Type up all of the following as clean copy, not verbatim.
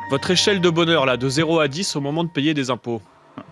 Votre échelle de bonheur, là, de 0 à 10 au moment de payer des impôts.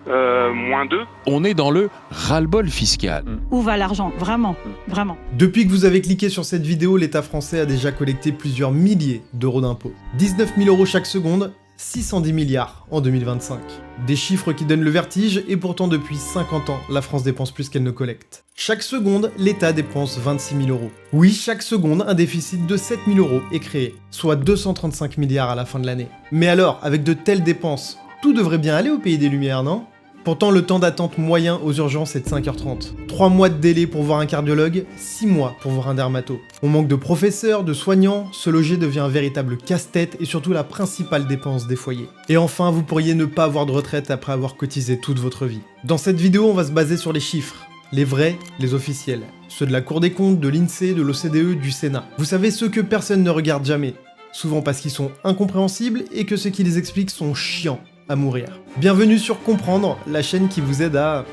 -2. On est dans le ras-le-bol fiscal. Où va l'argent? Vraiment, vraiment. Depuis que vous avez cliqué sur cette vidéo, l'État français a déjà collecté plusieurs milliers d'euros d'impôts. 19 000 euros chaque seconde, 610 milliards en 2025. Des chiffres qui donnent le vertige, et pourtant depuis 50 ans, la France dépense plus qu'elle ne collecte. Chaque seconde, l'État dépense 26 000 euros. Oui, chaque seconde, un déficit de 7 000 euros est créé, soit 235 milliards à la fin de l'année. Mais alors, avec de telles dépenses, tout devrait bien aller au pays des Lumières, non ? Pourtant, le temps d'attente moyen aux urgences est de 5h30. 3 mois de délai pour voir un cardiologue, 6 mois pour voir un dermato. On manque de professeurs, de soignants, se loger devient un véritable casse-tête et surtout la principale dépense des foyers. Et enfin, vous pourriez ne pas avoir de retraite après avoir cotisé toute votre vie. Dans cette vidéo, on va se baser sur les chiffres. Les vrais, les officiels. Ceux de la Cour des comptes, de l'INSEE, de l'OCDE, du Sénat. Vous savez, ceux que personne ne regarde jamais. Souvent parce qu'ils sont incompréhensibles et que ceux qui les expliquent sont chiants à mourir. Bienvenue sur Comprendre, la chaîne qui vous aide à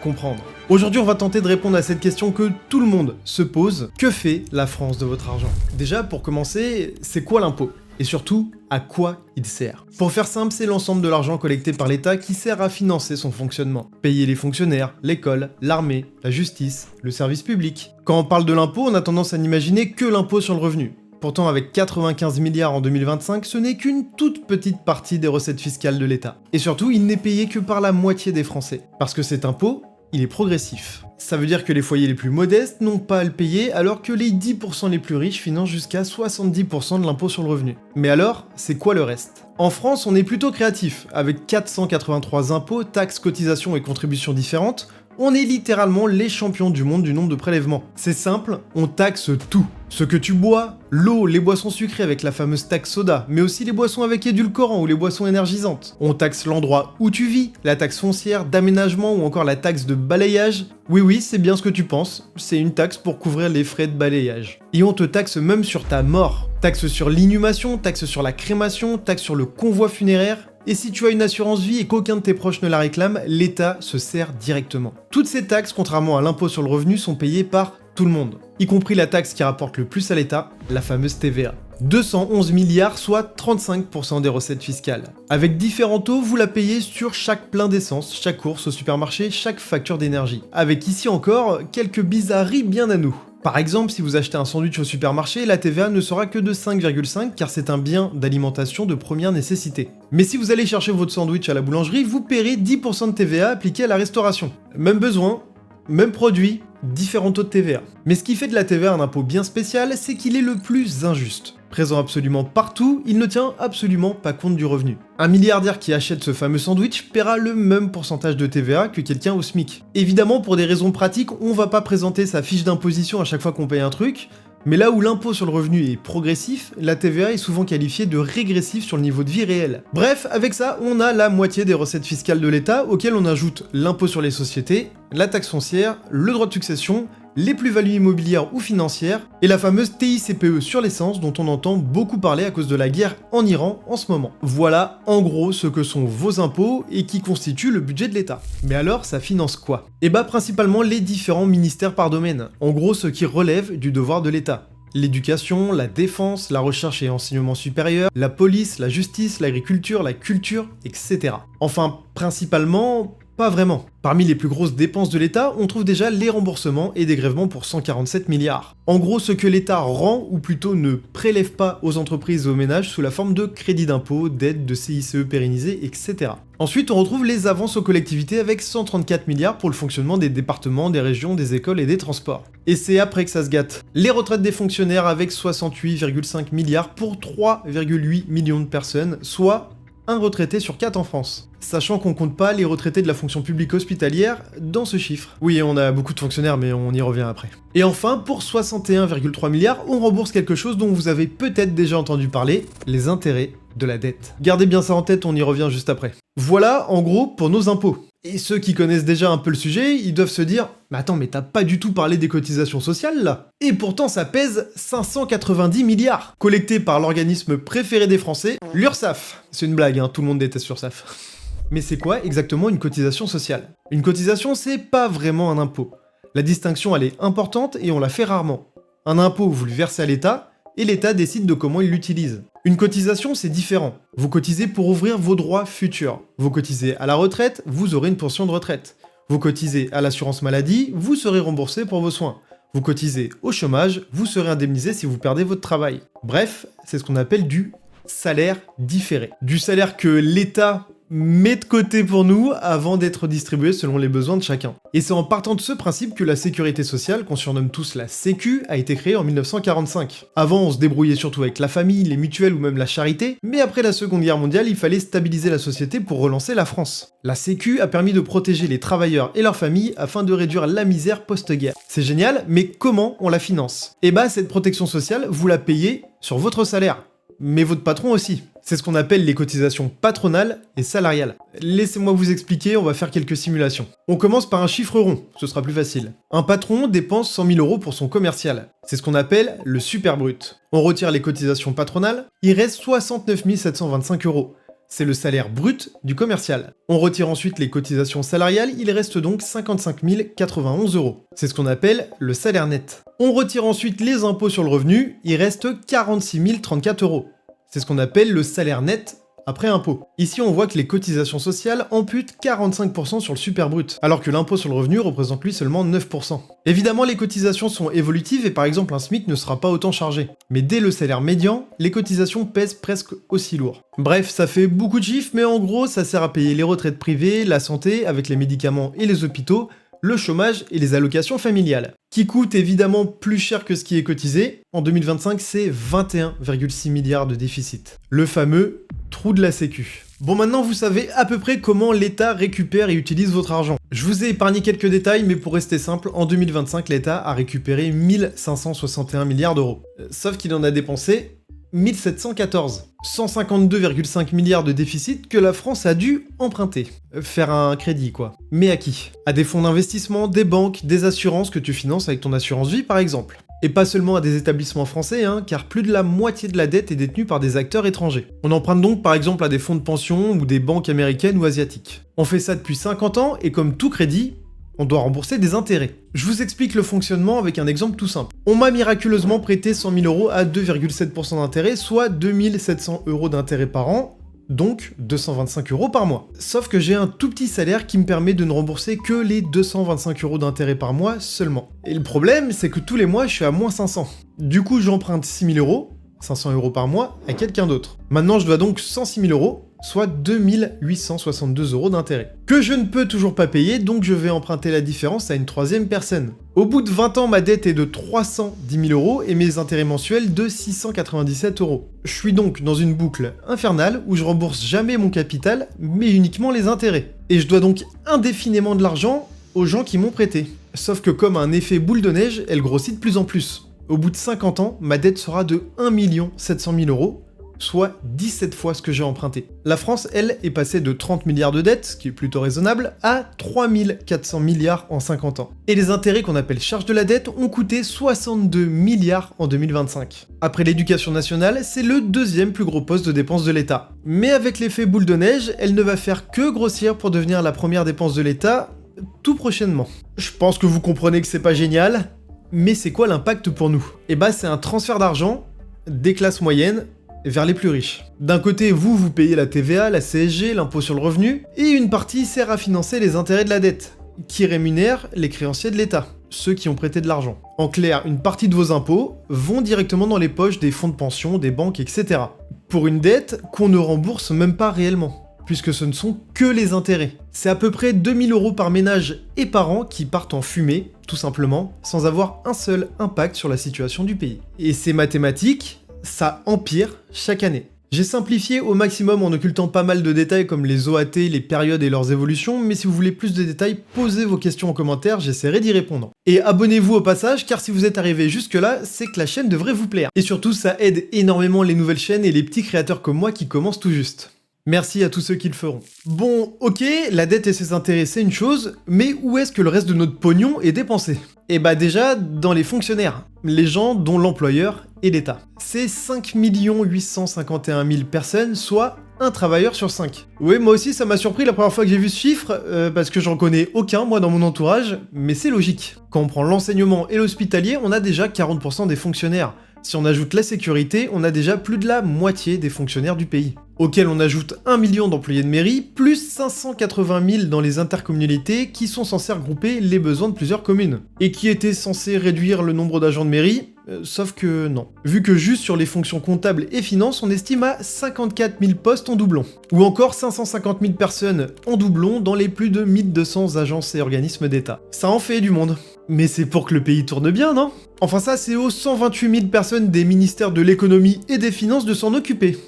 comprendre. Aujourd'hui, on va tenter de répondre à cette question que tout le monde se pose. Que fait la France de votre argent? Déjà, pour commencer, c'est quoi l'impôt? Et surtout, à quoi il sert? Pour faire simple, c'est l'ensemble de l'argent collecté par l'État qui sert à financer son fonctionnement. Payer les fonctionnaires, l'école, l'armée, la justice, le service public. Quand on parle de l'impôt, on a tendance à n'imaginer que l'impôt sur le revenu. Pourtant, avec 95 milliards en 2025, ce n'est qu'une toute petite partie des recettes fiscales de l'État. Et surtout, il n'est payé que par la moitié des Français. Parce que cet impôt, il est progressif. Ça veut dire que les foyers les plus modestes n'ont pas à le payer, alors que les 10% les plus riches financent jusqu'à 70% de l'impôt sur le revenu. Mais alors, c'est quoi le reste? En France, on est plutôt créatif. Avec 483 impôts, taxes, cotisations et contributions différentes, on est littéralement les champions du monde du nombre de prélèvements. C'est simple, on taxe tout. Ce que tu bois, l'eau, les boissons sucrées avec la fameuse taxe soda, mais aussi les boissons avec édulcorant ou les boissons énergisantes. On taxe l'endroit où tu vis, la taxe foncière, d'aménagement ou encore la taxe de balayage. Oui, c'est bien ce que tu penses, c'est une taxe pour couvrir les frais de balayage. Et on te taxe même sur ta mort. Taxe sur l'inhumation, taxe sur la crémation, taxe sur le convoi funéraire. Et si tu as une assurance vie et qu'aucun de tes proches ne la réclame, l'État se sert directement. Toutes ces taxes, contrairement à l'impôt sur le revenu, sont payées par tout le monde, y compris la taxe qui rapporte le plus à l'État, la fameuse TVA. 211 milliards, soit 35% des recettes fiscales. Avec différents taux, vous la payez sur chaque plein d'essence, chaque course au supermarché, chaque facture d'énergie. Avec ici encore, quelques bizarreries bien à nous. Par exemple, si vous achetez un sandwich au supermarché, la TVA ne sera que de 5,5 car c'est un bien d'alimentation de première nécessité. Mais si vous allez chercher votre sandwich à la boulangerie, vous paierez 10% de TVA appliqué à la restauration. Même besoin, même produit, différents taux de TVA. Mais ce qui fait de la TVA un impôt bien spécial, c'est qu'il est le plus injuste. Présent absolument partout, il ne tient absolument pas compte du revenu. Un milliardaire qui achète ce fameux sandwich paiera le même pourcentage de TVA que quelqu'un au SMIC. Évidemment, pour des raisons pratiques, on va pas présenter sa fiche d'imposition à chaque fois qu'on paye un truc, mais là où l'impôt sur le revenu est progressif, la TVA est souvent qualifiée de régressif sur le niveau de vie réel. Bref, avec ça, on a la moitié des recettes fiscales de l'État, auxquelles on ajoute l'impôt sur les sociétés, la taxe foncière, le droit de succession, les plus-values immobilières ou financières, et la fameuse TICPE sur l'essence dont on entend beaucoup parler à cause de la guerre en Iran en ce moment. Voilà en gros ce que sont vos impôts et qui constituent le budget de l'État. Mais alors, ça finance quoi? Eh bah principalement les différents ministères par domaine, en gros ce qui relève du devoir de l'État. L'éducation, la défense, la recherche et enseignement supérieur, la police, la justice, l'agriculture, la culture, etc. Enfin, principalement, pas vraiment. Parmi les plus grosses dépenses de l'État, on trouve déjà les remboursements et dégrèvements pour 147 milliards. En gros, ce que l'État rend, ou plutôt ne prélève pas aux entreprises et aux ménages sous la forme de crédits d'impôt, d'aides, de CICE pérennisés, etc. Ensuite, on retrouve les avances aux collectivités avec 134 milliards pour le fonctionnement des départements, des régions, des écoles et des transports. Et c'est après que ça se gâte. Les retraites des fonctionnaires avec 68,5 milliards pour 3,8 millions de personnes, soit un retraité sur 4 en France. Sachant qu'on compte pas les retraités de la fonction publique hospitalière dans ce chiffre. Oui, on a beaucoup de fonctionnaires, mais on y revient après. Et enfin, pour 61,3 milliards, on rembourse quelque chose dont vous avez peut-être déjà entendu parler, les intérêts de la dette. Gardez bien ça en tête, on y revient juste après. Voilà, en gros, pour nos impôts. Et ceux qui connaissent déjà un peu le sujet, ils doivent se dire « Mais attends, mais t'as pas du tout parlé des cotisations sociales, là ?» Et pourtant, ça pèse 590 milliards, collectés par l'organisme préféré des Français, l'URSSAF. C'est une blague, hein, tout le monde déteste l'URSSAF. Mais c'est quoi exactement une cotisation sociale? Une cotisation, c'est pas vraiment un impôt. La distinction, elle est importante et on la fait rarement. Un impôt, vous le versez à l'État, et l'État décide de comment il l'utilise. Une cotisation, c'est différent. Vous cotisez pour ouvrir vos droits futurs. Vous cotisez à la retraite, vous aurez une pension de retraite. Vous cotisez à l'assurance maladie, vous serez remboursé pour vos soins. Vous cotisez au chômage, vous serez indemnisé si vous perdez votre travail. Bref, c'est ce qu'on appelle du salaire différé. Du salaire que l'État met de côté pour nous avant d'être distribué selon les besoins de chacun. Et c'est en partant de ce principe que la sécurité sociale, qu'on surnomme tous la Sécu, a été créée en 1945. Avant, on se débrouillait surtout avec la famille, les mutuelles ou même la charité, mais après la Seconde Guerre mondiale, il fallait stabiliser la société pour relancer la France. La Sécu a permis de protéger les travailleurs et leurs familles afin de réduire la misère post-guerre. C'est génial, mais comment on la finance? Eh bah, cette protection sociale, vous la payez sur votre salaire. Mais votre patron aussi. C'est ce qu'on appelle les cotisations patronales et salariales. Laissez-moi vous expliquer, on va faire quelques simulations. On commence par un chiffre rond, ce sera plus facile. Un patron dépense 100 000 € pour son commercial. C'est ce qu'on appelle le super brut. On retire les cotisations patronales, il reste 69 725 €. C'est le salaire brut du commercial. On retire ensuite les cotisations salariales, il reste donc 55 091 €. C'est ce qu'on appelle le salaire net. On retire ensuite les impôts sur le revenu, il reste 46 034 €. C'est ce qu'on appelle le salaire net après impôt. Ici, on voit que les cotisations sociales amputent 45% sur le super brut, alors que l'impôt sur le revenu représente lui seulement 9%. Évidemment, les cotisations sont évolutives et par exemple un SMIC ne sera pas autant chargé. Mais dès le salaire médian, les cotisations pèsent presque aussi lourd. Bref, ça fait beaucoup de chiffres, mais en gros, ça sert à payer les retraites privées, la santé, avec les médicaments et les hôpitaux, le chômage et les allocations familiales, qui coûtent évidemment plus cher que ce qui est cotisé. En 2025, c'est 21,6 milliards de déficit. Le fameux trou de la Sécu. Bon, maintenant vous savez à peu près comment l'État récupère et utilise votre argent. Je vous ai épargné quelques détails, mais pour rester simple, en 2025, l'État a récupéré 1561 milliards d'euros. Sauf qu'il en a dépensé 1714. 152,5 milliards de déficit que la France a dû emprunter. Faire un crédit, quoi. Mais à qui? À des fonds d'investissement, des banques, des assurances que tu finances avec ton assurance vie, par exemple. Et pas seulement à des établissements français, car plus de la moitié de la dette est détenue par des acteurs étrangers. On emprunte donc par exemple à des fonds de pension ou des banques américaines ou asiatiques. On fait ça depuis 50 ans et comme tout crédit, on doit rembourser des intérêts. Je vous explique le fonctionnement avec un exemple tout simple. On m'a miraculeusement prêté 100 000 € à 2,7% d'intérêt, soit 2700 € d'intérêt par an, donc 225 € par mois. Sauf que j'ai un tout petit salaire qui me permet de ne rembourser que les 225 € d'intérêt par mois seulement. Et le problème, c'est que tous les mois, je suis à moins 500. Du coup, j'emprunte 6 000 €, 500 € par mois, à quelqu'un d'autre. Maintenant, je dois donc 106 000 €, soit 2862 € d'intérêt. Que je ne peux toujours pas payer, donc je vais emprunter la différence à une troisième personne. Au bout de 20 ans, ma dette est de 310 000 € et mes intérêts mensuels de 697 €. Je suis donc dans une boucle infernale où je rembourse jamais mon capital, mais uniquement les intérêts. Et je dois donc indéfiniment de l'argent aux gens qui m'ont prêté. Sauf que comme un effet boule de neige, elle grossit de plus en plus. Au bout de 50 ans, ma dette sera de 1 700 000 €, soit 17 fois ce que j'ai emprunté. La France, elle, est passée de 30 milliards de dettes, ce qui est plutôt raisonnable, à 3400 milliards en 50 ans. Et les intérêts qu'on appelle charges de la dette ont coûté 62 milliards en 2025. Après l'éducation nationale, c'est le deuxième plus gros poste de dépenses de l'État. Mais avec l'effet boule de neige, elle ne va faire que grossir pour devenir la première dépense de l'État tout prochainement. Je pense que vous comprenez que c'est pas génial, mais c'est quoi l'impact pour nous? Eh bah, c'est un transfert d'argent des classes moyennes vers les plus riches. D'un côté, vous payez la TVA, la CSG, l'impôt sur le revenu, et une partie sert à financer les intérêts de la dette, qui rémunèrent les créanciers de l'État, ceux qui ont prêté de l'argent. En clair, une partie de vos impôts vont directement dans les poches des fonds de pension, des banques, etc. Pour une dette qu'on ne rembourse même pas réellement, puisque ce ne sont que les intérêts. C'est à peu près 2000 € par ménage et par an qui partent en fumée, tout simplement, sans avoir un seul impact sur la situation du pays. Et ces mathématiques, ça empire chaque année. J'ai simplifié au maximum en occultant pas mal de détails comme les OAT, les périodes et leurs évolutions, mais si vous voulez plus de détails, posez vos questions en commentaire, j'essaierai d'y répondre. Et abonnez-vous au passage, car si vous êtes arrivé jusque là, c'est que la chaîne devrait vous plaire. Et surtout, ça aide énormément les nouvelles chaînes et les petits créateurs comme moi qui commencent tout juste. Merci à tous ceux qui le feront. Bon, ok, la dette et ses intérêts c'est une chose, mais où est-ce que le reste de notre pognon est dépensé? Eh bah déjà, dans les fonctionnaires, les gens dont l'employeur est l'État. C'est 5 851 000 personnes, soit un travailleur sur 5. Oui, moi aussi ça m'a surpris la première fois que j'ai vu ce chiffre, parce que j'en connais aucun moi dans mon entourage, mais c'est logique. Quand on prend l'enseignement et l'hospitalier, on a déjà 40% des fonctionnaires. Si on ajoute la sécurité, on a déjà plus de la moitié des fonctionnaires du pays. Auquel on ajoute 1 million d'employés de mairie, plus 580 000 dans les intercommunalités qui sont censés regrouper les besoins de plusieurs communes. Et qui étaient censés réduire le nombre d'agents de mairie, sauf que non. Vu que juste sur les fonctions comptables et finances, on estime à 54 000 postes en doublon. Ou encore 550 000 personnes en doublon dans les plus de 1200 agences et organismes d'État. Ça en fait du monde. Mais c'est pour que le pays tourne bien, non? Enfin ça, c'est aux 128 000 personnes des ministères de l'économie et des finances de s'en occuper.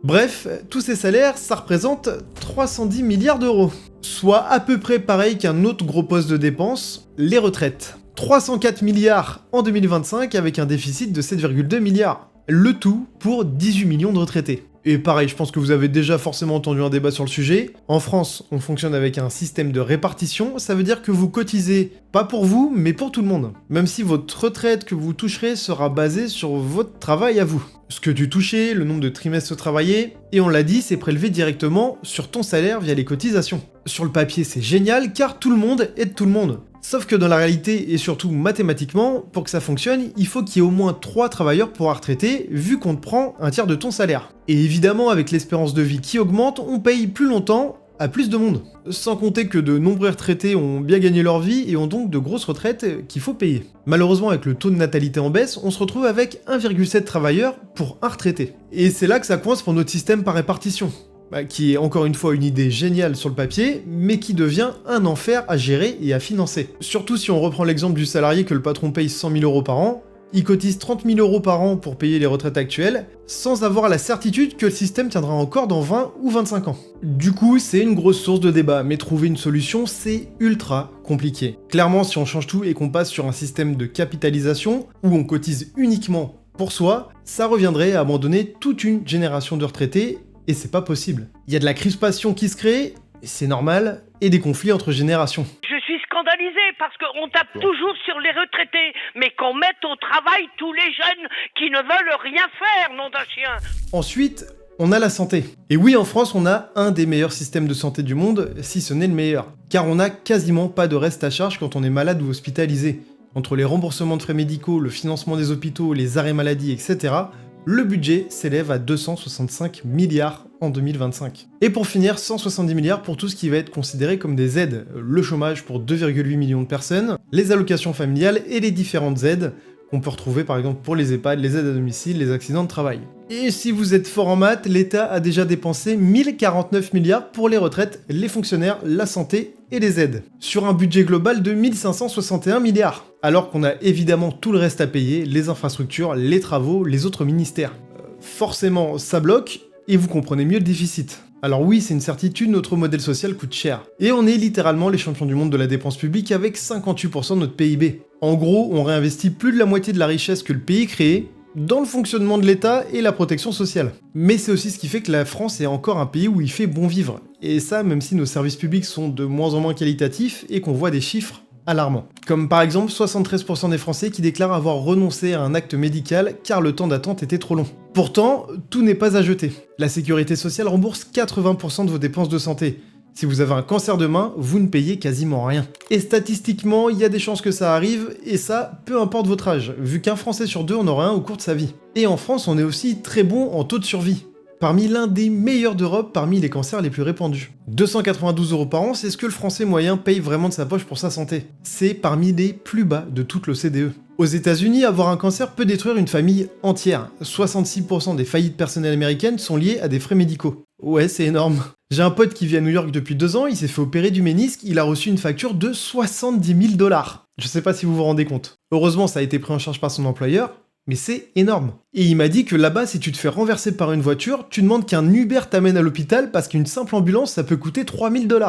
Bref, tous ces salaires, ça représente 310 milliards d'euros. Soit à peu près pareil qu'un autre gros poste de dépenses, les retraites. 304 milliards en 2025 avec un déficit de 7,2 milliards. Le tout pour 18 millions de retraités. Et pareil, je pense que vous avez déjà forcément entendu un débat sur le sujet. En France, on fonctionne avec un système de répartition, ça veut dire que vous cotisez pas pour vous, mais pour tout le monde. Même si votre retraite que vous toucherez sera basée sur votre travail à vous. Ce que tu touchais, le nombre de trimestres travaillés, et on l'a dit, c'est prélevé directement sur ton salaire via les cotisations. Sur le papier, c'est génial car tout le monde aide tout le monde. Sauf que dans la réalité, et surtout mathématiquement, pour que ça fonctionne, il faut qu'il y ait au moins 3 travailleurs pour un retraité, vu qu'on te prend un tiers de ton salaire. Et évidemment, avec l'espérance de vie qui augmente, on paye plus longtemps à plus de monde. Sans compter que de nombreux retraités ont bien gagné leur vie et ont donc de grosses retraites qu'il faut payer. Malheureusement, avec le taux de natalité en baisse, on se retrouve avec 1,7 travailleurs pour un retraité. Et c'est là que ça coince pour notre système par répartition. Qui est encore une fois une idée géniale sur le papier, mais qui devient un enfer à gérer et à financer. Surtout si on reprend l'exemple du salarié que le patron paye 100 000 euros par an, il cotise 30 000 euros par an pour payer les retraites actuelles, sans avoir la certitude que le système tiendra encore dans 20 ou 25 ans. Du coup, c'est une grosse source de débat, mais trouver une solution, c'est ultra compliqué. Clairement, si on change tout et qu'on passe sur un système de capitalisation, où on cotise uniquement pour soi, ça reviendrait à abandonner toute une génération de retraités, et c'est pas possible. Il y a de la crispation qui se crée, et c'est normal, et des conflits entre générations. Je suis scandalisé parce qu'on tape toujours sur les retraités, mais qu'on mette au travail tous les jeunes qui ne veulent rien faire, nom d'un chien. Ensuite, on a la santé. Et oui, en France, on a un des meilleurs systèmes de santé du monde, si ce n'est le meilleur. Car on n'a quasiment pas de reste à charge quand on est malade ou hospitalisé. Entre les remboursements de frais médicaux, le financement des hôpitaux, les arrêts maladie, etc., le budget s'élève à 265 milliards en 2025. Et pour finir, 170 milliards pour tout ce qui va être considéré comme des aides. Le chômage pour 2,8 millions de personnes, les allocations familiales et les différentes aides qu'on peut retrouver par exemple pour les EHPAD, les aides à domicile, les accidents de travail. Et si vous êtes fort en maths, l'État a déjà dépensé 1049 milliards pour les retraites, les fonctionnaires, la santé et les aides, sur un budget global de 1561 milliards. Alors qu'on a évidemment tout le reste à payer, les infrastructures, les travaux, les autres ministères. Forcément, ça bloque, et vous comprenez mieux le déficit. Alors oui, c'est une certitude, notre modèle social coûte cher. Et on est littéralement les champions du monde de la dépense publique avec 58% de notre PIB. En gros, on réinvestit plus de la moitié de la richesse que le pays crée dans le fonctionnement de l'État et la protection sociale. Mais c'est aussi ce qui fait que la France est encore un pays où il fait bon vivre. Et ça, même si nos services publics sont de moins en moins qualitatifs et qu'on voit des chiffres alarmants. Comme par exemple 73% des Français qui déclarent avoir renoncé à un acte médical car le temps d'attente était trop long. Pourtant, tout n'est pas à jeter. La sécurité sociale rembourse 80% de vos dépenses de santé. Si vous avez un cancer de main, vous ne payez quasiment rien. Et statistiquement, il y a des chances que ça arrive, et ça, peu importe votre âge, vu qu'un Français sur 2 en aura un au cours de sa vie. Et en France, on est aussi très bon en taux de survie. Parmi l'un des meilleurs d'Europe parmi les cancers les plus répandus. 292 € par an, c'est ce que le Français moyen paye vraiment de sa poche pour sa santé. C'est parmi les plus bas de toute l'OCDE. Aux États-Unis, avoir un cancer peut détruire une famille entière. 66% des faillites personnelles américaines sont liées à des frais médicaux. Ouais, c'est énorme. J'ai un pote qui vit à New York depuis 2 ans, il s'est fait opérer du ménisque, il a reçu une facture de 70 000 $. Je sais pas si vous vous rendez compte. Heureusement, ça a été pris en charge par son employeur, mais c'est énorme. Et il m'a dit que là-bas, si tu te fais renverser par une voiture, tu demandes qu'un Uber t'amène à l'hôpital parce qu'une simple ambulance, ça peut coûter 3 000 $.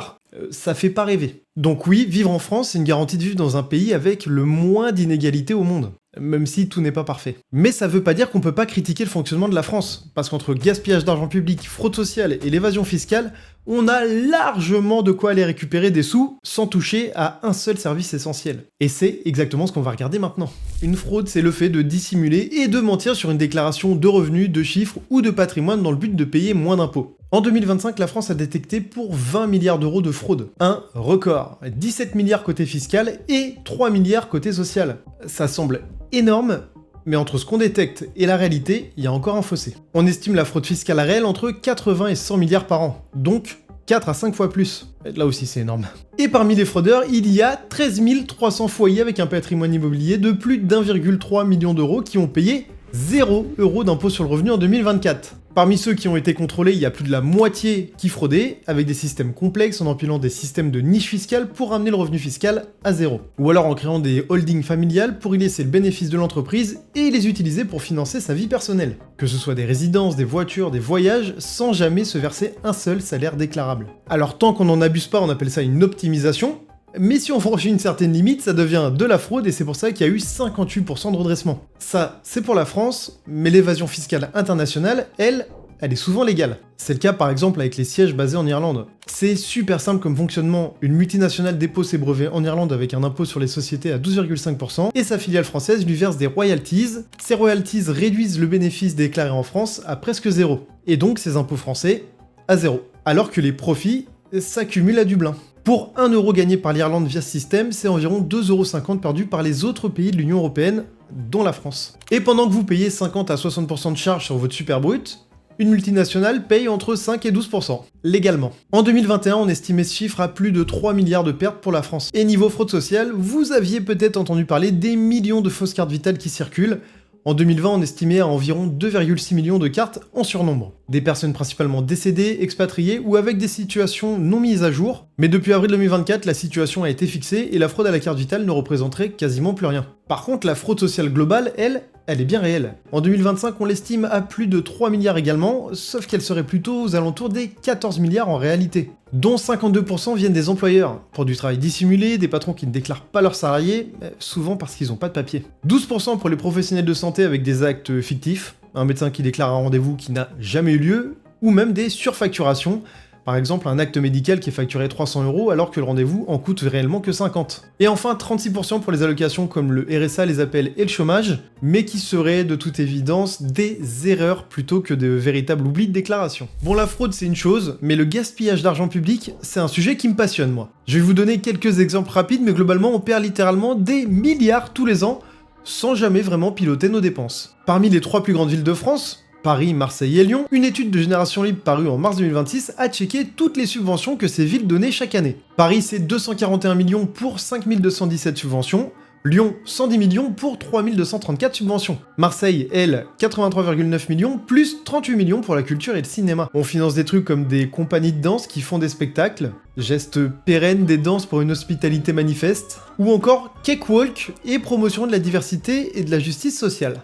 Ça fait pas rêver. Donc oui, vivre en France, c'est une garantie de vivre dans un pays avec le moins d'inégalités au monde. Même si tout n'est pas parfait. Mais ça veut pas dire qu'on peut pas critiquer le fonctionnement de la France, parce qu'entre gaspillage d'argent public, fraude sociale et l'évasion fiscale, on a largement de quoi aller récupérer des sous sans toucher à un seul service essentiel. Et c'est exactement ce qu'on va regarder maintenant. Une fraude, c'est le fait de dissimuler et de mentir sur une déclaration de revenus, de chiffres ou de patrimoine dans le but de payer moins d'impôts. En 2025, la France a détecté pour 20 milliards d'euros de fraude. Un record. 17 milliards côté fiscal et 3 milliards côté social. Ça semble énorme, Mais entre ce qu'on détecte et la réalité, il y a encore un fossé. On estime la fraude fiscale réelle entre 80 et 100 milliards par an, donc 4 à 5 fois plus. Là aussi c'est énorme. Et parmi les fraudeurs, il y a 13 300 foyers avec un patrimoine immobilier de plus d'1,3 million d'euros qui ont payé 0 € d'impôt sur le revenu en 2024. Parmi ceux qui ont été contrôlés, il y a plus de la moitié qui fraudaient, avec des systèmes complexes en empilant des systèmes de niche fiscale pour ramener le revenu fiscal à zéro. Ou alors en créant des holdings familiales pour y laisser le bénéfice de l'entreprise et les utiliser pour financer sa vie personnelle. Que ce soit des résidences, des voitures, des voyages, sans jamais se verser un seul salaire déclarable. Alors tant qu'on n'en abuse pas, on appelle ça une optimisation. Mais si on franchit une certaine limite, ça devient de la fraude et c'est pour ça qu'il y a eu 58% de redressement. Ça, c'est pour la France, mais l'évasion fiscale internationale, elle est souvent légale. C'est le cas par exemple avec les sièges basés en Irlande. C'est super simple comme fonctionnement. Une multinationale dépose ses brevets en Irlande avec un impôt sur les sociétés à 12,5% et sa filiale française lui verse des royalties. Ces royalties réduisent le bénéfice déclaré en France à presque zéro. Et donc ses impôts français à zéro. Alors que les profits s'accumulent à Dublin. Pour 1 € gagné par l'Irlande via ce système, c'est environ 2,50 € perdus par les autres pays de l'Union Européenne, dont la France. Et pendant que vous payez 50 à 60% de charges sur votre super brut, une multinationale paye entre 5 et 12%, légalement. En 2021, on estimait ce chiffre à plus de 3 milliards de pertes pour la France. Et niveau fraude sociale, vous aviez peut-être entendu parler des millions de fausses cartes vitales qui circulent. En 2020, on estimait à environ 2,6 millions de cartes en surnombre. Des personnes principalement décédées, expatriées ou avec des situations non mises à jour. Mais depuis avril 2024, la situation a été fixée et la fraude à la carte vitale ne représenterait quasiment plus rien. Par contre, la fraude sociale globale, elle est bien réelle. En 2025, on l'estime à plus de 3 milliards également, sauf qu'elle serait plutôt aux alentours des 14 milliards en réalité. Dont 52% viennent des employeurs, pour du travail dissimulé, des patrons qui ne déclarent pas leurs salariés, souvent parce qu'ils n'ont pas de papier. 12% pour les professionnels de santé avec des actes fictifs, un médecin qui déclare un rendez-vous qui n'a jamais eu lieu, ou même des surfacturations, par exemple un acte médical qui est facturé 300 € alors que le rendez-vous en coûte réellement que 50. Et enfin 36% pour les allocations comme le RSA, les appels et le chômage, mais qui seraient de toute évidence des erreurs plutôt que de véritables oublis de déclaration. Bon, la fraude c'est une chose, mais le gaspillage d'argent public, c'est un sujet qui me passionne moi. Je vais vous donner quelques exemples rapides, mais globalement on perd littéralement des milliards tous les ans, sans jamais vraiment piloter nos dépenses. Parmi les 3 plus grandes villes de France, Paris, Marseille et Lyon, une étude de Génération Libre parue en mars 2026 a checké toutes les subventions que ces villes donnaient chaque année. Paris, c'est 241 millions pour 5217 subventions. Lyon, 110 millions pour 3234 subventions. Marseille, elle, 83,9 millions, plus 38 millions pour la culture et le cinéma. On finance des trucs comme des compagnies de danse qui font des spectacles, gestes pérennes des danses pour une hospitalité manifeste, ou encore cakewalk et promotion de la diversité et de la justice sociale.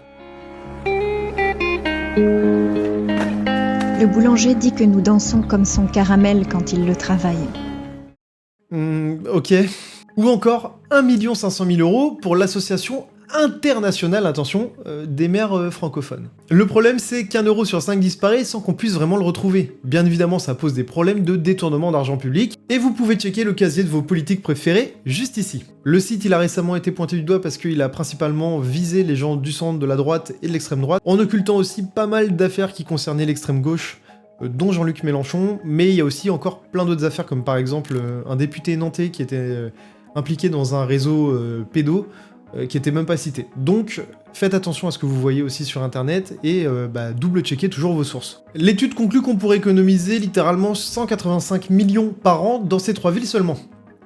Le boulanger dit que nous dansons comme son caramel quand il le travaille. Ok. Ou encore 1 500 000 € pour l'association internationale, attention, des maires francophones. Le problème, c'est qu'1 € sur 5 disparaît sans qu'on puisse vraiment le retrouver. Bien évidemment, ça pose des problèmes de détournement d'argent public, et vous pouvez checker le casier de vos politiques préférés juste ici. Le site, il a récemment été pointé du doigt parce qu'il a principalement visé les gens du centre, de la droite et de l'extrême droite, en occultant aussi pas mal d'affaires qui concernaient l'extrême gauche, dont Jean-Luc Mélenchon, mais il y a aussi encore plein d'autres affaires, comme par exemple un député nantais qui était impliqué dans un réseau pédo, qui était même pas cité. Donc, faites attention à ce que vous voyez aussi sur internet et double-checkez toujours vos sources. L'étude conclut qu'on pourrait économiser littéralement 185 millions par an dans ces 3 villes seulement,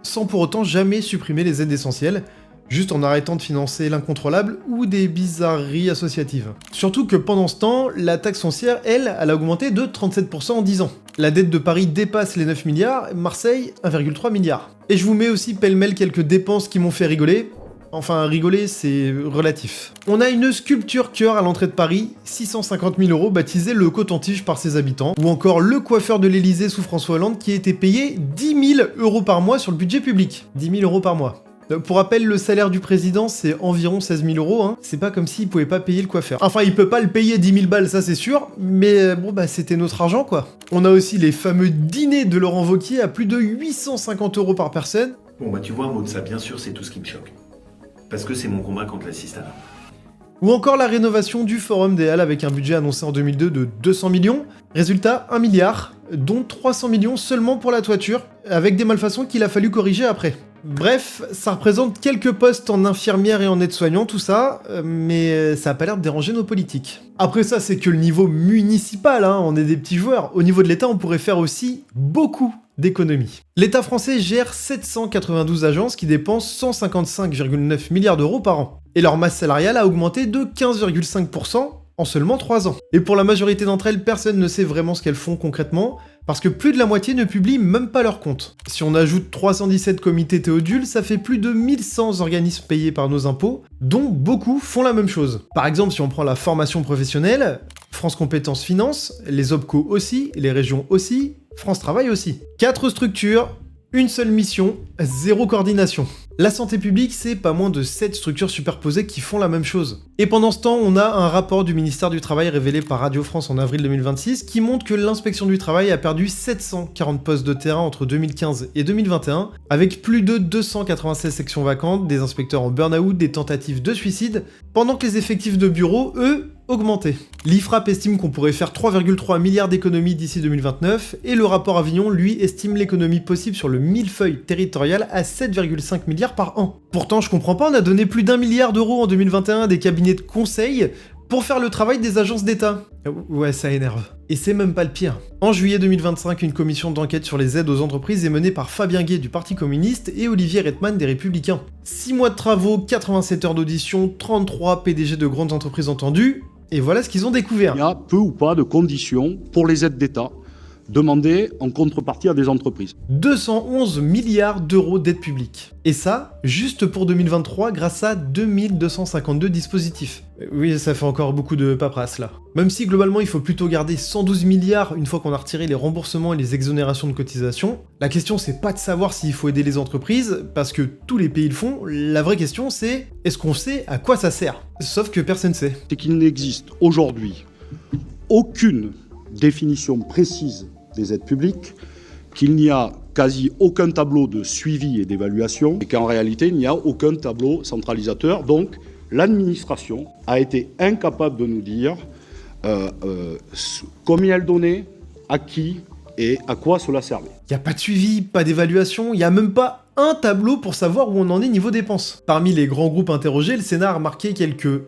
sans pour autant jamais supprimer les aides essentielles, juste en arrêtant de financer l'incontrôlable ou des bizarreries associatives. Surtout que pendant ce temps, la taxe foncière, elle a augmenté de 37% en 10 ans. La dette de Paris dépasse les 9 milliards, Marseille 1,3 milliard. Et je vous mets aussi pêle-mêle quelques dépenses qui m'ont fait rigoler. Enfin, rigoler, c'est relatif. On a une sculpture cœur à l'entrée de Paris, 650 000 € baptisée le coton-tige par ses habitants, ou encore le coiffeur de l'Elysée sous François Hollande qui a été payé 10 000 € par mois sur le budget public. 10 000 € par mois. Pour rappel, le salaire du président, c'est environ 16 000 €, hein. C'est pas comme s'il pouvait pas payer le coiffeur. Enfin, il peut pas le payer 10 000 balles, ça c'est sûr, mais bon, c'était notre argent, quoi. On a aussi les fameux dîners de Laurent Wauquiez à plus de 850 € par personne. Bon, tu vois, Maud, ça, bien sûr, c'est tout ce qui me choque. Parce que c'est mon combat contre l'assistanat. Ou encore la rénovation du Forum des Halles avec un budget annoncé en 2002 de 200 millions. Résultat, 1 milliard, dont 300 millions seulement pour la toiture, avec des malfaçons qu'il a fallu corriger après. Bref, ça représente quelques postes en infirmière et en aide-soignant, tout ça, mais ça a pas l'air de déranger nos politiques. Après ça, c'est que le niveau municipal, hein, on est des petits joueurs. Au niveau de l'État, on pourrait faire aussi beaucoup d'économies. L'État français gère 792 agences qui dépensent 155,9 milliards d'euros par an. Et leur masse salariale a augmenté de 15,5% en seulement 3 ans. Et pour la majorité d'entre elles, personne ne sait vraiment ce qu'elles font concrètement, parce que plus de la moitié ne publie même pas leurs comptes. Si on ajoute 317 comités Théodule, ça fait plus de 1100 organismes payés par nos impôts, dont beaucoup font la même chose. Par exemple, si on prend la formation professionnelle, France Compétences Finance, les OPCO aussi, les régions aussi, France Travail aussi. 4 structures, une seule mission, 0 coordination. La santé publique, c'est pas moins de 7 structures superposées qui font la même chose. Et pendant ce temps, on a un rapport du ministère du Travail révélé par Radio France en avril 2026 qui montre que l'inspection du travail a perdu 740 postes de terrain entre 2015 et 2021, avec plus de 296 sections vacantes, des inspecteurs en burn-out, des tentatives de suicide, pendant que les effectifs de bureau, eux, augmentaient. L'IFRAP estime qu'on pourrait faire 3,3 milliards d'économies d'ici 2029, et le rapport Avignon, lui, estime l'économie possible sur le millefeuille territorial à 7,5 milliards par an. Pourtant, je comprends pas, on a donné plus d'1 milliard d'euros en 2021 à des cabinets de conseil pour faire le travail des agences d'État. Ouais, ça énerve. Et c'est même pas le pire. En juillet 2025, une commission d'enquête sur les aides aux entreprises est menée par Fabien Gay du Parti communiste et Olivier Reitman des Républicains. 6 mois de travaux, 87 heures d'audition, 33 PDG de grandes entreprises entendues, et voilà ce qu'ils ont découvert. Il y a peu ou pas de conditions pour les aides d'État demandées en contrepartie à des entreprises. 211 milliards d'euros d'aides publiques. Et ça, juste pour 2023, grâce à 2252 dispositifs. Oui, ça fait encore beaucoup de paperasse là. Même si globalement il faut plutôt garder 112 milliards une fois qu'on a retiré les remboursements et les exonérations de cotisations, la question c'est pas de savoir s'il faut aider les entreprises, parce que tous les pays le font, la vraie question c'est est-ce qu'on sait à quoi ça sert? Sauf que personne sait. C'est qu'il n'existe aujourd'hui aucune définition précise des aides publiques, qu'il n'y a quasi aucun tableau de suivi et d'évaluation, et qu'en réalité, il n'y a aucun tableau centralisateur. Donc, l'administration a été incapable de nous dire combien elle donnait, à qui et à quoi cela servait. Il n'y a pas de suivi, pas d'évaluation, il n'y a même pas un tableau pour savoir où on en est niveau dépenses. Parmi les grands groupes interrogés, le Sénat a remarqué quelques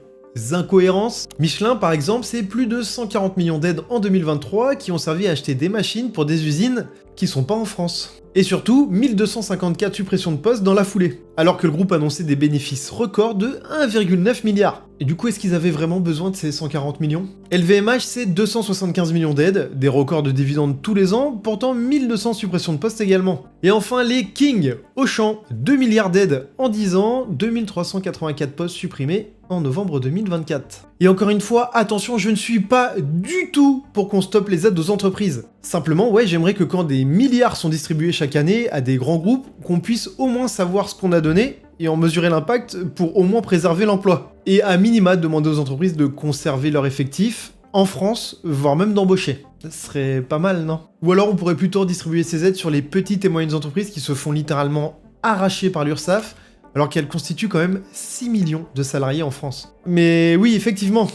incohérences. Michelin, par exemple, c'est plus de 140 millions d'aides en 2023 qui ont servi à acheter des machines pour des usines qui sont pas en France. Et surtout, 1254 suppressions de postes dans la foulée, alors que le groupe annonçait des bénéfices records de 1,9 milliard. Et du coup, est-ce qu'ils avaient vraiment besoin de ces 140 millions? LVMH, c'est 275 millions d'aides, des records de dividendes tous les ans, pourtant 1200 suppressions de postes également. Et enfin, les Kings, Auchan, 2 milliards d'aides en 10 ans, 2384 postes supprimés en novembre 2024. Et encore une fois, attention, je ne suis pas du tout pour qu'on stoppe les aides aux entreprises. Simplement, ouais, j'aimerais que quand des milliards sont distribués chaque année à des grands groupes, qu'on puisse au moins savoir ce qu'on a donné et en mesurer l'impact pour au moins préserver l'emploi. Et à minima, demander aux entreprises de conserver leur effectif en France, voire même d'embaucher. Ça serait pas mal, non? Ou alors on pourrait plutôt distribuer ces aides sur les petites et moyennes entreprises qui se font littéralement arracher par l'URSSAF, alors qu'elles constituent quand même 6 millions de salariés en France. Mais oui, effectivement,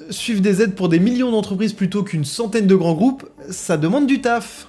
suivre des aides pour des millions d'entreprises plutôt qu'une centaine de grands groupes, ça demande du taf.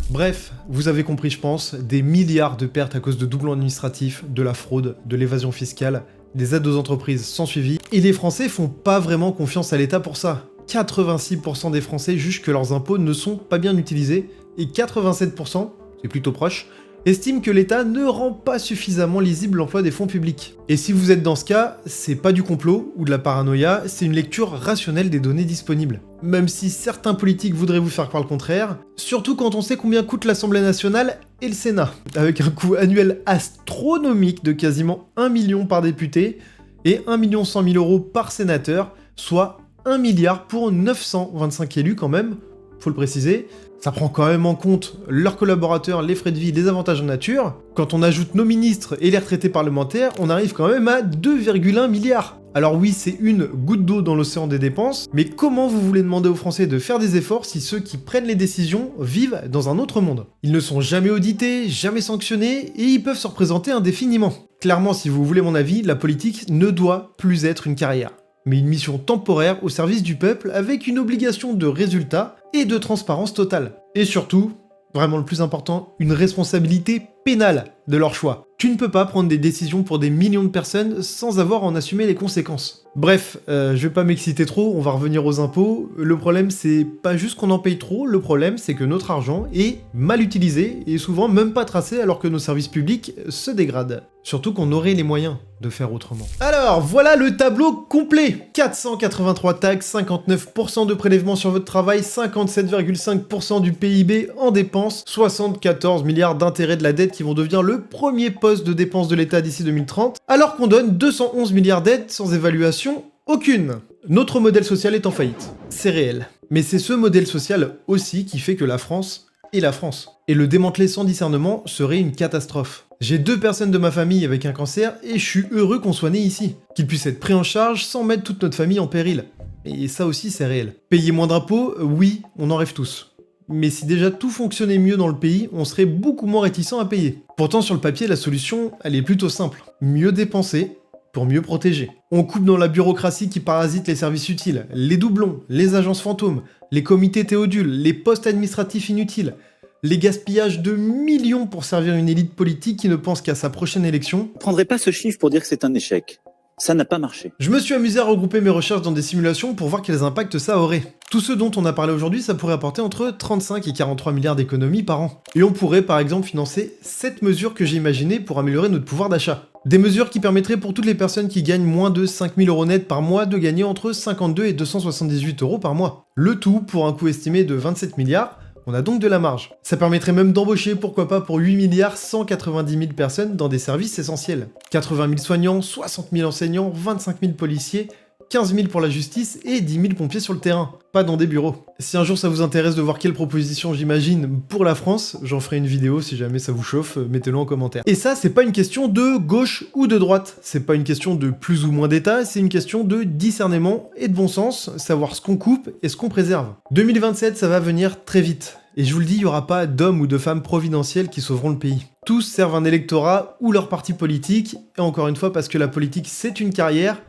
Bref, vous avez compris je pense, des milliards de pertes à cause de doublons administratifs, de la fraude, de l'évasion fiscale, des aides aux entreprises sans suivi, et les Français font pas vraiment confiance à l'État pour ça. 86% des Français jugent que leurs impôts ne sont pas bien utilisés, et 87%, c'est plutôt proche, estiment que l'État ne rend pas suffisamment lisible l'emploi des fonds publics. Et si vous êtes dans ce cas, c'est pas du complot ou de la paranoïa, c'est une lecture rationnelle des données disponibles. Même si certains politiques voudraient vous faire croire le contraire, surtout quand on sait combien coûte l'Assemblée nationale et le Sénat, avec un coût annuel astronomique de quasiment 1 million par député et 1 100 000 euros par sénateur, soit 1 milliard pour 925 élus quand même, faut le préciser. Ça prend quand même en compte leurs collaborateurs, les frais de vie, les avantages en nature. Quand on ajoute nos ministres et les retraités parlementaires, on arrive quand même à 2,1 milliards. Alors oui, c'est une goutte d'eau dans l'océan des dépenses, mais comment vous voulez demander aux Français de faire des efforts si ceux qui prennent les décisions vivent dans un autre monde? Ils ne sont jamais audités, jamais sanctionnés, et ils peuvent se représenter indéfiniment. Clairement, si vous voulez mon avis, la politique ne doit plus être une carrière, mais une mission temporaire au service du peuple avec une obligation de résultat et de transparence totale. Et surtout, vraiment le plus important, une responsabilité pénale de leur choix. Tu ne peux pas prendre des décisions pour des millions de personnes sans avoir à en assumer les conséquences. Bref, je vais pas m'exciter trop, on va revenir aux impôts. Le problème, c'est pas juste qu'on en paye trop, le problème, c'est que notre argent est mal utilisé et souvent même pas tracé alors que nos services publics se dégradent. Surtout qu'on aurait les moyens de faire autrement. Alors, voilà le tableau complet. 483 taxes, 59% de prélèvements sur votre travail, 57,5% du PIB en dépenses, 74 milliards d'intérêts de la dette qui vont devenir le premier poste de dépenses de l'État d'ici 2030, alors qu'on donne 211 milliards d'aides sans évaluation aucune. Notre modèle social est en faillite. C'est réel. Mais c'est ce modèle social aussi qui fait que la France est la France. Et le démanteler sans discernement serait une catastrophe. J'ai 2 personnes de ma famille avec un cancer et je suis heureux qu'on soit né ici. Qu'ils puissent être pris en charge sans mettre toute notre famille en péril. Et ça aussi c'est réel. Payer moins d'impôts, oui, on en rêve tous. Mais si déjà tout fonctionnait mieux dans le pays, on serait beaucoup moins réticents à payer. Pourtant sur le papier, la solution, elle est plutôt simple. Mieux dépenser pour mieux protéger. On coupe dans la bureaucratie qui parasite les services utiles, les doublons, les agences fantômes, les comités théodules, les postes administratifs inutiles, les gaspillages de millions pour servir une élite politique qui ne pense qu'à sa prochaine élection. Je ne prendrai pas ce chiffre pour dire que c'est un échec. Ça n'a pas marché. Je me suis amusé à regrouper mes recherches dans des simulations pour voir quels impacts ça aurait. Tout ce dont on a parlé aujourd'hui, ça pourrait apporter entre 35 et 43 milliards d'économies par an. Et on pourrait par exemple financer 7 mesures que j'ai imaginées pour améliorer notre pouvoir d'achat. Des mesures qui permettraient pour toutes les personnes qui gagnent moins de 5 000 € net par mois de gagner entre 52 et 278 € par mois. Le tout pour un coût estimé de 27 milliards, on a donc de la marge. Ça permettrait même d'embaucher, pourquoi pas, pour 8 milliards 190 000 personnes dans des services essentiels. 80 000 soignants, 60 000 enseignants, 25 000 policiers, 15 000 pour la justice et 10 000 pompiers sur le terrain, pas dans des bureaux. Si un jour ça vous intéresse de voir quelle proposition j'imagine pour la France, j'en ferai une vidéo si jamais ça vous chauffe, mettez-le en commentaire. Et ça, c'est pas une question de gauche ou de droite, c'est pas une question de plus ou moins d'État, c'est une question de discernement et de bon sens, savoir ce qu'on coupe et ce qu'on préserve. 2027, ça va venir très vite. Et je vous le dis, il n'y aura pas d'hommes ou de femmes providentiels qui sauveront le pays. Tous servent un électorat ou leur parti politique, et encore une fois parce que la politique c'est une carrière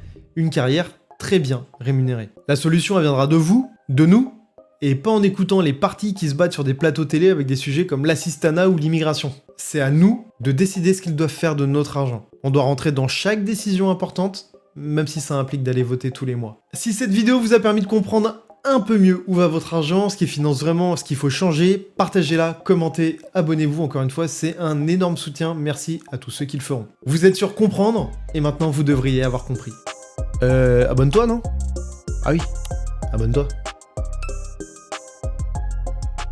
très bien rémunérée. La solution elle viendra de vous, de nous, et pas en écoutant les partis qui se battent sur des plateaux télé avec des sujets comme l'assistanat ou l'immigration. C'est à nous de décider ce qu'ils doivent faire de notre argent. On doit rentrer dans chaque décision importante, même si ça implique d'aller voter tous les mois. Si cette vidéo vous a permis de comprendre un peu mieux où va votre argent, ce qui finance vraiment, ce qu'il faut changer, partagez-la, commentez, abonnez-vous, encore une fois, c'est un énorme soutien, merci à tous ceux qui le feront. Vous êtes sur comprendre, et maintenant vous devriez avoir compris. Abonne-toi, non? Ah oui, abonne-toi.